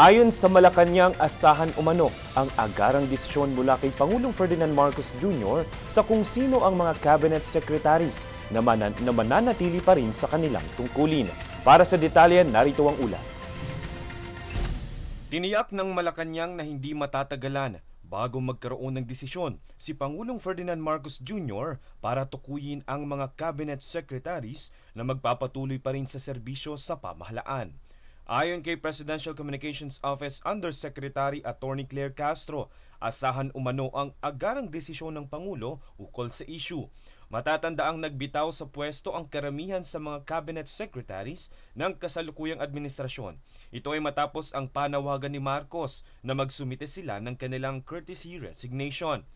Ayon sa Malacanang, asahan umano ang agarang desisyon mula kay Pangulong Ferdinand Marcos Jr. sa kung sino ang mga cabinet secretaries na mananatili pa rin sa kanilang tungkulin. Para sa detalye, narito ang ulat. Tiniyak ng Malacanang na hindi matatagalan bago magkaroon ng desisyon si Pangulong Ferdinand Marcos Jr. para tukuyin ang mga cabinet secretaries na magpapatuloy pa rin sa serbisyo sa pamahalaan. Ayon kay Presidential Communications Office Undersecretary Attorney Claire Castro, asahan umano ang agarang desisyon ng Pangulo ukol sa issue. Matatandaang nagbitaw sa pwesto ang karamihan sa mga cabinet secretaries ng kasalukuyang administrasyon. Ito ay matapos ang panawagan ni Marcos na magsumite sila ng kanilang courtesy resignation.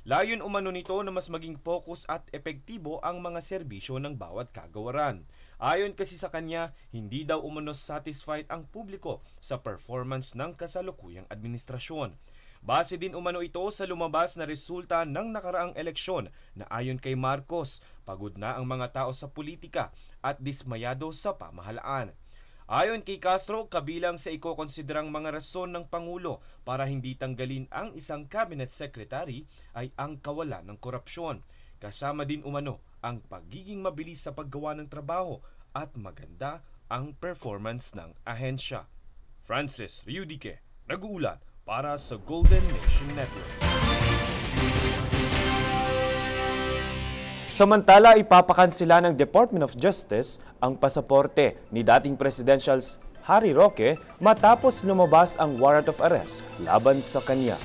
Layon umano nito na mas maging focus at epektibo ang mga serbisyo ng bawat kagawaran. Ayon kasi sa kanya, hindi daw umano satisfied ang publiko sa performance ng kasalukuyang administrasyon. Base din umano ito sa lumabas na resulta ng nakaraang eleksyon na ayon kay Marcos, pagod na ang mga tao sa politika at dismayado sa pamahalaan. Ayon kay Castro, kabilang sa ikokonsiderang mga rason ng Pangulo para hindi tanggalin ang isang cabinet secretary ay ang kawalan ng korupsyon. Kasama din umano ang pagiging mabilis sa paggawa ng trabaho at maganda ang performance ng ahensya. Francis Riudique, nag-uulat para sa Golden Nation Network. Samantala, ipapakansela ng Department of Justice ang pasaporte ni dating Presidential Harry Roque matapos lumabas ang warrant of arrest laban sa kanya.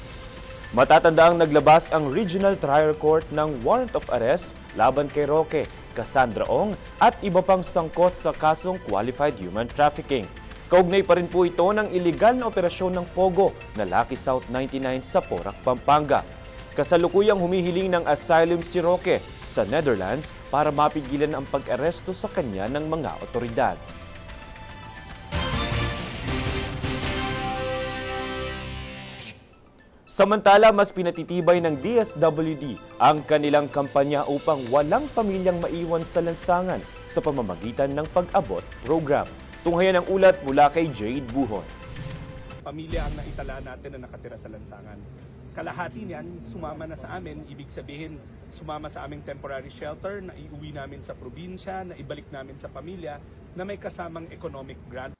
Matatandaang naglabas ang Regional Trial Court ng warrant of arrest laban kay Roque, Cassandra Ong at iba pang sangkot sa kasong qualified human trafficking. Kaugnay pa rin po ito ng iligal na operasyon ng Pogo na Lucky South 99 sa Porac, Pampanga. Kasalukuyang humihiling ng asylum si Roque sa Netherlands para mapigilan ang pag-aresto sa kanya ng mga otoridad. Samantala, mas pinatitibay ng DSWD ang kanilang kampanya upang walang pamilyang maiwan sa lansangan sa pamamagitan ng pag-abot program. Tunghayan ang ulat mula kay Jade Buhon. Pamilya ang naitala natin na nakatira sa lansangan. Kalahati niyan sumama na sa amin, ibig sabihin sumama sa aming temporary shelter na iuwi namin sa probinsya, na ibalik namin sa pamilya na may kasamang economic grant.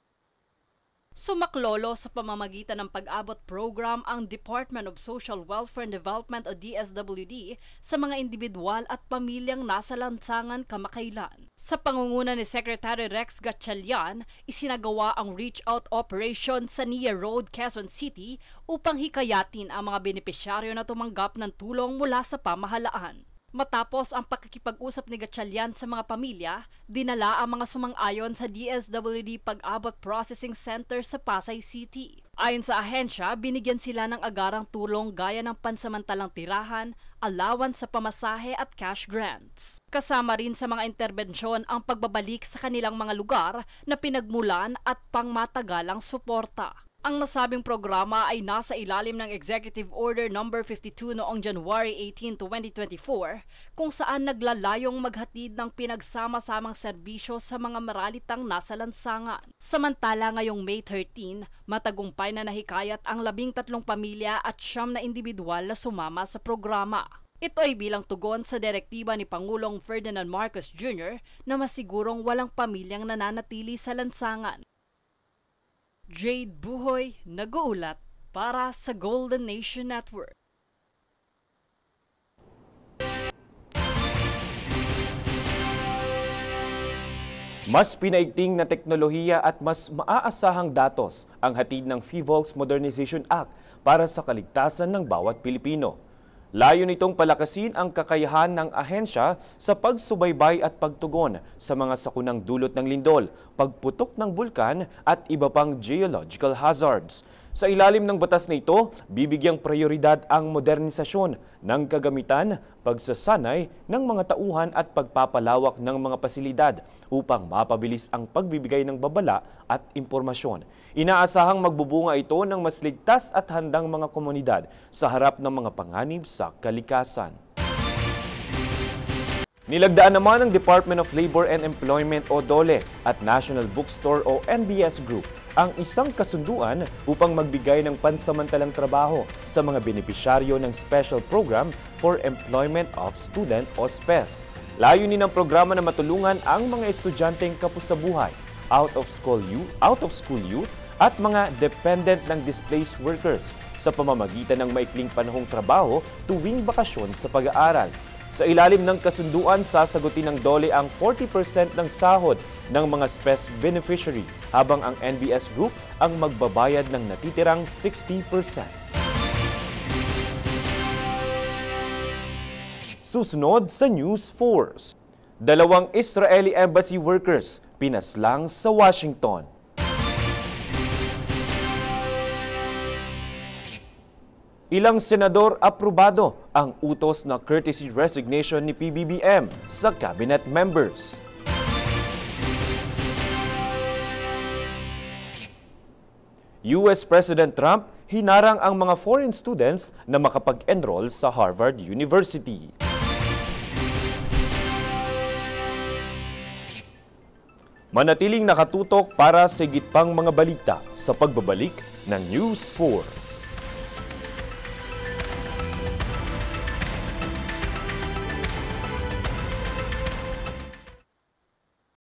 Sumaklolo sa pamamagitan ng pag-abot program ang Department of Social Welfare and Development o DSWD sa mga individual at pamilyang nasa lansangan kamakailan. Sa pangunguna ni Secretary Rex Gatchalian, isinagawa ang reach-out operation sa Nia Road, Quezon City upang hikayatin ang mga benepisyaryo na tumanggap ng tulong mula sa pamahalaan. Matapos ang pakikipag-usap ni Gatchalian sa mga pamilya, dinala ang mga sumang-ayon sa DSWD Pag-abot Processing Center sa Pasay City. Ayon sa ahensya, binigyan sila ng agarang tulong gaya ng pansamantalang tirahan, allowance sa pamasahe at cash grants. Kasama rin sa mga interbensyon ang pagbabalik sa kanilang mga lugar na pinagmulan at pangmatagalang suporta. Ang nasabing programa ay nasa ilalim ng Executive Order No. 52 noong January 18, 2024 kung saan naglalayong maghatid ng pinagsama-samang serbisyo sa mga maralitang nasa lansangan. Samantala ngayong May 13, matagumpay na nahikayat ang 13 pamilya at 9 na individual na sumama sa programa. Ito ay bilang tugon sa direktiba ni Pangulong Ferdinand Marcos Jr. na masigurong walang pamilyang nananatili sa lansangan. Jade Buhoy, nag-uulat para sa Golden Nation Network. Mas pinaigting na teknolohiya at mas maaasahang datos ang hatid ng PHIVOLCS Modernization Act para sa kaligtasan ng bawat Pilipino. Layo nitong palakasin ang kakayahan ng ahensya sa pagsubaybay at pagtugon sa mga sakunang dulot ng lindol, pagputok ng bulkan at iba pang geological hazards. Sa ilalim ng batas na ito, bibigyang prioridad ang modernisasyon ng kagamitan, pagsasanay ng mga tauhan at pagpapalawak ng mga pasilidad upang mapabilis ang pagbibigay ng babala at impormasyon. Inaasahang magbubunga ito ng mas ligtas at handang mga komunidad sa harap ng mga panganib sa kalikasan. Nilagdaan naman ng Department of Labor and Employment o DOLE at National Bookstore o NBS Group ang isang kasunduan upang magbigay ng pansamantalang trabaho sa mga benepisyaryo ng Special Program for Employment of Student o SPES. Layunin ng programa na matulungan ang mga estudyanteng kapos sa buhay, out of school youth at mga dependent ng displaced workers sa pamamagitan ng maikling panahong trabaho tuwing bakasyon sa pag-aaral. Sa ilalim ng kasunduan, sasagutin ng DOLE ang 40% ng sahod ng mga SPES beneficiary habang ang NBS Group ang magbabayad ng natitirang 60%. Susunod sa News Force. 2 Israeli embassy workers pinaslang sa Washington. Ilang senador aprobado ang utos na courtesy resignation ni PBBM sa cabinet members. US President Trump hinarang ang mga foreign students na makapag-enroll sa Harvard University. Manatiling nakatutok para sa higit pang mga balita sa pagbabalik ng News Force.